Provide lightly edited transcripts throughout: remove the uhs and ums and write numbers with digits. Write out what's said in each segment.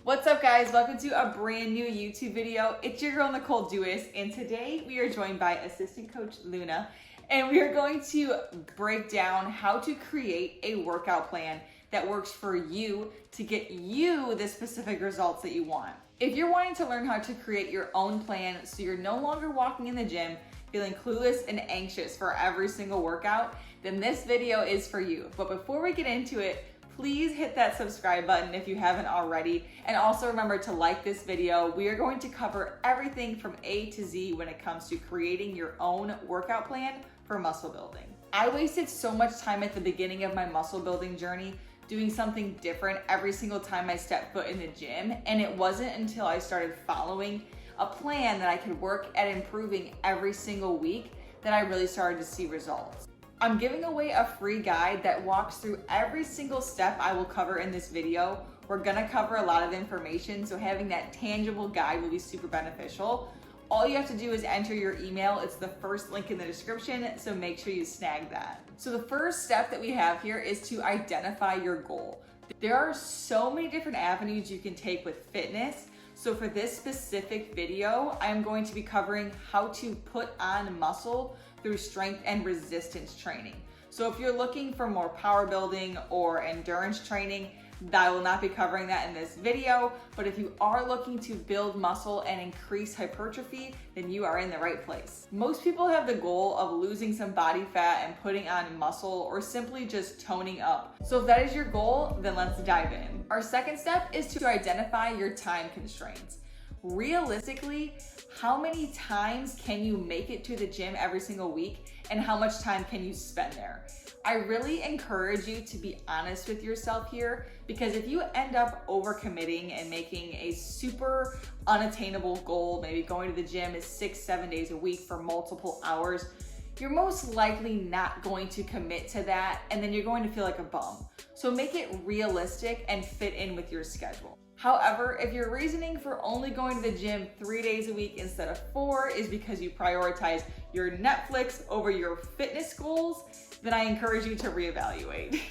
What's up guys, welcome to a brand new YouTube video. It's your girl Nicole, and today we are joined by assistant coach Luna, and we are going to break down how to create a workout plan that works for you to get you the specific results that you want. If you're wanting to learn how to create your own plan so you're no longer walking in the gym feeling clueless and anxious for every single workout, then this video is for you. But before we get into it, please hit that subscribe button if you haven't already. And also remember to like this video. We are going to cover everything from A to Z when it comes to creating your own workout plan for muscle building. I wasted so much time at the beginning of my muscle building journey doing something different every single time I stepped foot in the gym. And it wasn't until I started following a plan that I could work at improving every single week that I really started to see results. I'm giving away a free guide that walks through every single step I will cover in this video. We're gonna cover a lot of information, so having that tangible guide will be super beneficial. All you have to do is enter your email. It's the first link in the description, so make sure you snag that. So the first step that we have here is to identify your goal. There are so many different avenues you can take with fitness. So for this specific video, I'm going to be covering how to put on muscle through strength and resistance training. So if you're looking for more power building or endurance training, I will not be covering that in this video. But if you are looking to build muscle and increase hypertrophy, then you are in the right place. Most people have the goal of losing some body fat and putting on muscle, or simply just toning up. So if that is your goal, then let's dive in. Our second step is to identify your time constraints. Realistically, how many times can you make it to the gym every single week, and how much time can you spend there? I really encourage you to be honest with yourself here, because if you end up overcommitting and making a super unattainable goal, maybe going to the gym is 6-7 days a week for multiple hours, you're most likely not going to commit to that, and then you're going to feel like a bum. So make it realistic and fit in with your schedule. However, if your reasoning for only going to the gym 3 days a week instead of 4 is because you prioritize your Netflix over your fitness goals, then I encourage you to reevaluate.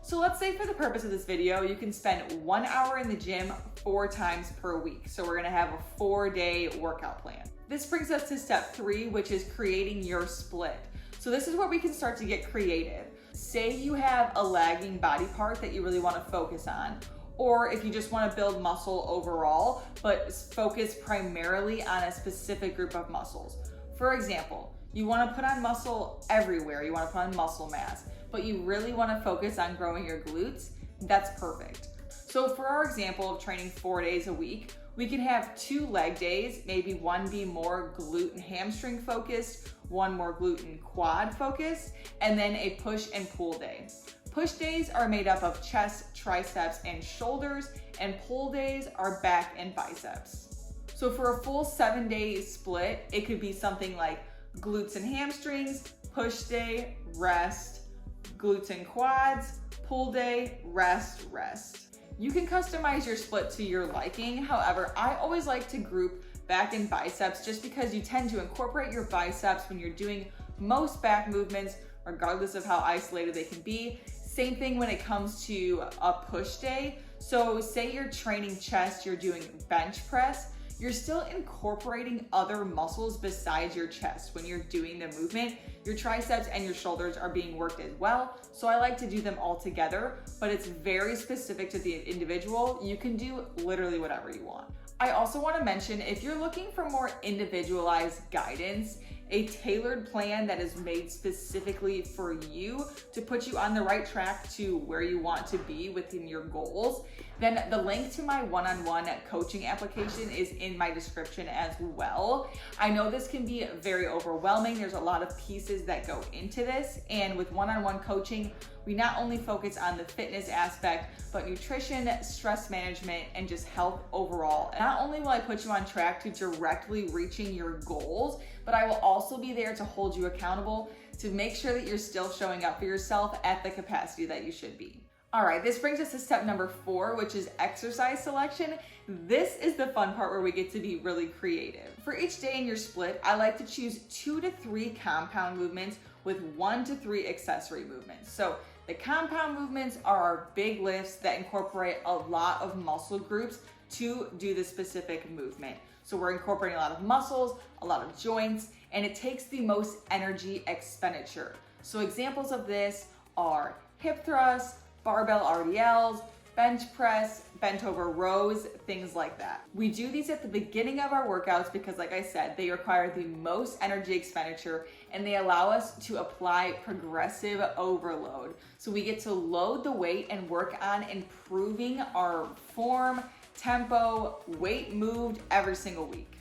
So let's say for the purpose of this video, you can spend 1 hour in the gym 4 times per week. So we're gonna have a 4-day workout plan. This brings us to step 3, which is creating your split. So this is where we can start to get creative. Say you have a lagging body part that you really wanna focus on, or if you just wanna build muscle overall, but focus primarily on a specific group of muscles. For example, you wanna put on muscle everywhere, you wanna put on muscle mass, but you really wanna focus on growing your glutes, that's perfect. So for our example of training 4 days a week, we can have 2 leg days, maybe one be more glute and hamstring focused, one more glute and quad focused, and then a push and pull day. Push days are made up of chest, triceps, and shoulders, and pull days are back and biceps. So for a full 7-day split, it could be something like glutes and hamstrings, push day, rest, glutes and quads, pull day, rest, rest. You can customize your split to your liking. However, I always like to group back and biceps just because you tend to incorporate your biceps when you're doing most back movements, regardless of how isolated they can be. Same thing when it comes to a push day. So say you're training chest, you're doing bench press, you're still incorporating other muscles besides your chest. When you're doing the movement, your triceps and your shoulders are being worked as well. So I like to do them all together, but it's very specific to the individual. You can do literally whatever you want. I also want to mention, if you're looking for more individualized guidance, a tailored plan that is made specifically for you to put you on the right track to where you want to be within your goals, then the link to my one-on-one coaching application is in my description as well. I know this can be very overwhelming. There's a lot of pieces that go into this, and with one-on-one coaching, we not only focus on the fitness aspect, but nutrition, stress management, and just health overall. And not only will I put you on track to directly reaching your goals, but I will also be there to hold you accountable to make sure that you're still showing up for yourself at the capacity that you should be. All right, this brings us to step number 4, which is exercise selection. This is the fun part where we get to be really creative. For each day in your split, I like to choose 2 to 3 compound movements with 1 to 3 accessory movements. So The compound movements are our big lifts that incorporate a lot of muscle groups to do the specific movement. So we're incorporating a lot of muscles, a lot of joints, and it takes the most energy expenditure. So examples of this are hip thrusts, barbell RDLs, bench press, bent over rows, things like that. We do these at the beginning of our workouts because, like I said, they require the most energy expenditure and they allow us to apply progressive overload. So we get to load the weight and work on improving our form, tempo, weight moved every single week.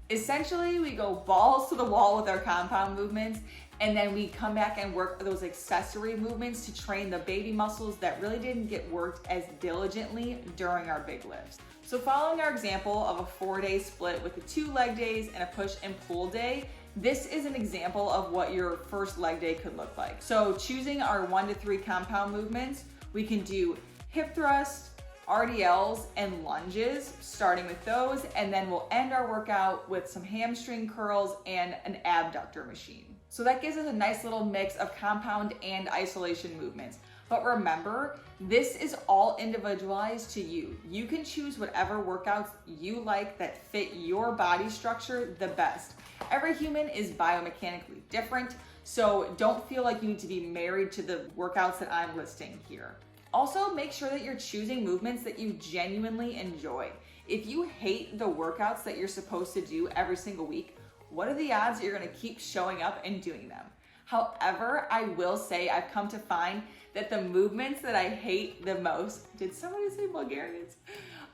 Essentially, we go balls to the wall with our compound movements, and then we come back and work those accessory movements to train the baby muscles that really didn't get worked as diligently during our big lifts. So following our example of a 4-day split with the 2 leg days and a push and pull day, this is an example of what your first leg day could look like. So choosing our 1 to 3 compound movements, we can do hip thrust, RDLs, and lunges, starting with those, and then we'll end our workout with some hamstring curls and an abductor machine. So that gives us a nice little mix of compound and isolation movements. But remember, this is all individualized to you. You can choose whatever workouts you like that fit your body structure the best. Every human is biomechanically different, so don't feel like you need to be married to the workouts that I'm listing here. Also, make sure that you're choosing movements that you genuinely enjoy. If you hate the workouts that you're supposed to do every single week, what are the odds that you're gonna keep showing up and doing them? However, I will say I've come to find that the movements that I hate the most, did somebody say Bulgarians?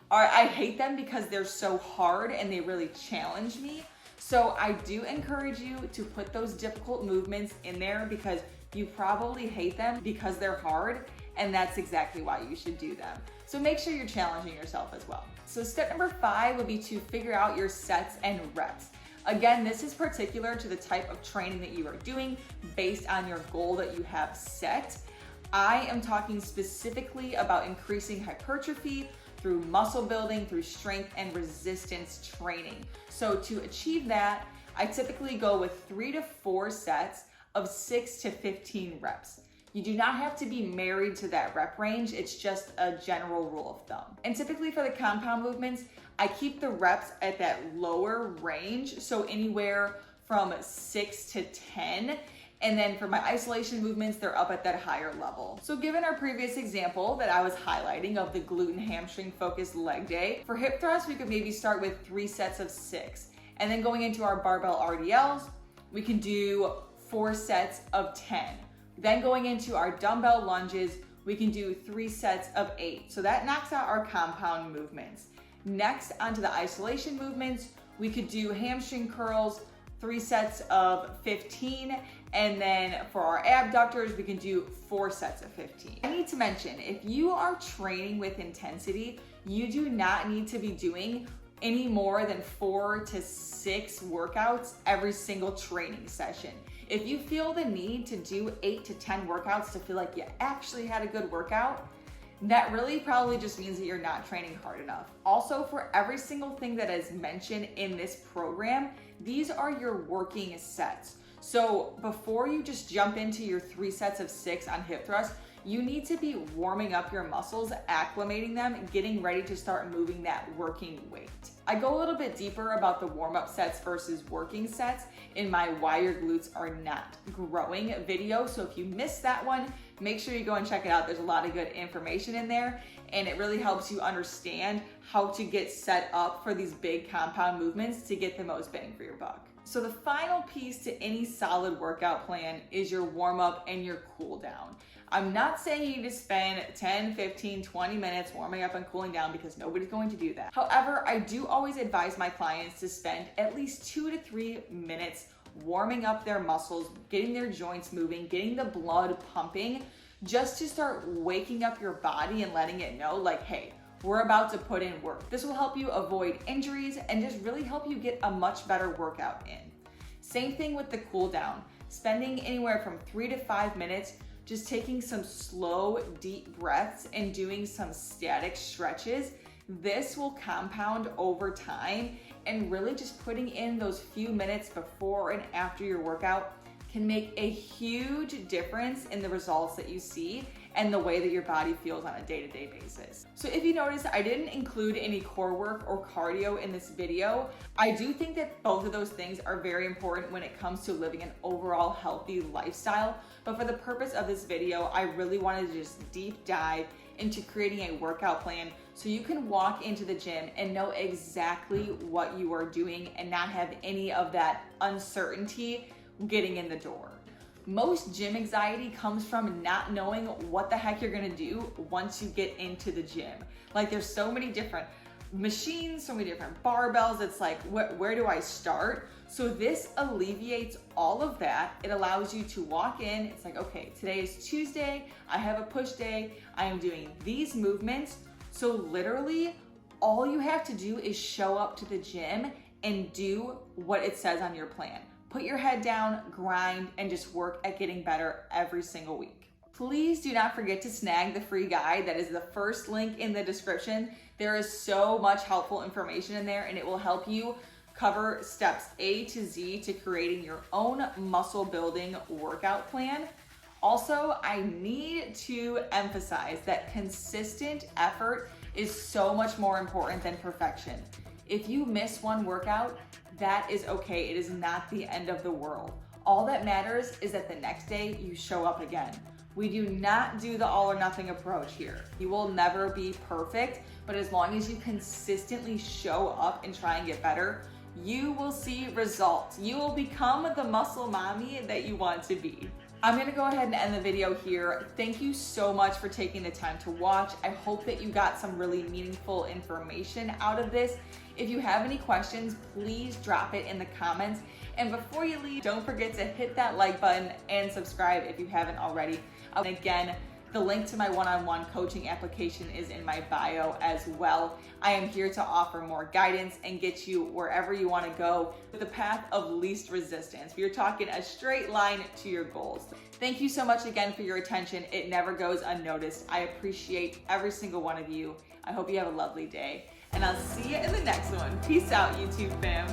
I hate them because they're so hard and they really challenge me. So I do encourage you to put those difficult movements in there because you probably hate them because they're hard, and that's exactly why you should do them. So make sure you're challenging yourself as well. So step number 5 would be to figure out your sets and reps. Again, this is particular to the type of training that you are doing based on your goal that you have set. I am talking specifically about increasing hypertrophy through muscle building, through strength and resistance training. So to achieve that, I typically go with 3 to 4 sets of 6 to 15 reps. You do not have to be married to that rep range. It's just a general rule of thumb. And typically for the compound movements, I keep the reps at that lower range. So anywhere from 6 to 10. And then for my isolation movements, they're up at that higher level. So given our previous example that I was highlighting of the glute and hamstring focused leg day, for hip thrust, we could maybe start with 3 sets of 6. And then going into our barbell RDLs, we can do 4 sets of 10. Then going into our dumbbell lunges, we can do 3 sets of 8. So that knocks out our compound movements. Next, onto the isolation movements, we could do hamstring curls, 3 sets of 15. And then for our abductors, we can do 4 sets of 15. I need to mention, if you are training with intensity, you do not need to be doing any more than 4 to 6 workouts every single training session. If you feel the need to do 8 to 10 workouts to feel like you actually had a good workout, that really probably just means that you're not training hard enough. Also, for every single thing that is mentioned in this program, these are your working sets. So before you just jump into your 3 sets of 6 on hip thrust, you need to be warming up your muscles, acclimating them, getting ready to start moving that working weight. I go a little bit deeper about the warm-up sets versus working sets in my Why Your Glutes Are Not Growing video. So if you missed that one, make sure you go and check it out. There's a lot of good information in there, and it really helps you understand how to get set up for these big compound movements to get the most bang for your buck. So the final piece to any solid workout plan is your warm-up and your cool down. I'm not saying you need to spend 10, 15, 20 minutes warming up and cooling down because nobody's going to do that. However, I do always advise my clients to spend at least 2 to 3 minutes warming up their muscles, getting their joints moving, getting the blood pumping, just to start waking up your body and letting it know, like, hey, we're about to put in work. This will help you avoid injuries and just really help you get a much better workout in. Same thing with the cool down. Spending anywhere from 3 to 5 minutes just taking some slow, deep breaths and doing some static stretches. This will compound over time, and really just putting in those few minutes before and after your workout can make a huge difference in the results that you see and the way that your body feels on a day-to-day basis. So if you notice, I didn't include any core work or cardio in this video. I do think that both of those things are very important when it comes to living an overall healthy lifestyle. But for the purpose of this video, I really wanted to just deep dive into creating a workout plan so you can walk into the gym and know exactly what you are doing and not have any of that uncertainty getting in the door. Most gym anxiety comes from not knowing what the heck you're gonna do once you get into the gym. Like, there's so many different machines, so many different barbells. It's like, where do I start? So this alleviates all of that. It allows you to walk in. It's like, okay, today is Tuesday. I have a push day. I am doing these movements. So literally all you have to do is show up to the gym and do what it says on your plan. Put your head down, grind, and just work at getting better every single week. Please do not forget to snag the free guide. That is the first link in the description. There is so much helpful information in there, and it will help you cover steps A to Z to creating your own muscle building workout plan. Also, I need to emphasize that consistent effort is so much more important than perfection. If you miss one workout, that is okay. It is not the end of the world. All that matters is that the next day you show up again. We do not do the all or nothing approach here. You will never be perfect, but as long as you consistently show up and try and get better, you will see results. You will become the muscle mommy that you want to be. I'm gonna go ahead and end the video here. Thank you so much for taking the time to watch. I hope that you got some really meaningful information out of this. If you have any questions, please drop it in the comments. And before you leave, don't forget to hit that like button and subscribe if you haven't already. And again, the link to my one-on-one coaching application is in my bio as well. I am here to offer more guidance and get you wherever you want to go with the path of least resistance. You're talking a straight line to your goals. Thank you so much again for your attention. It never goes unnoticed. I appreciate every single one of you. I hope you have a lovely day, and I'll see you in the next one. Peace out, YouTube fam.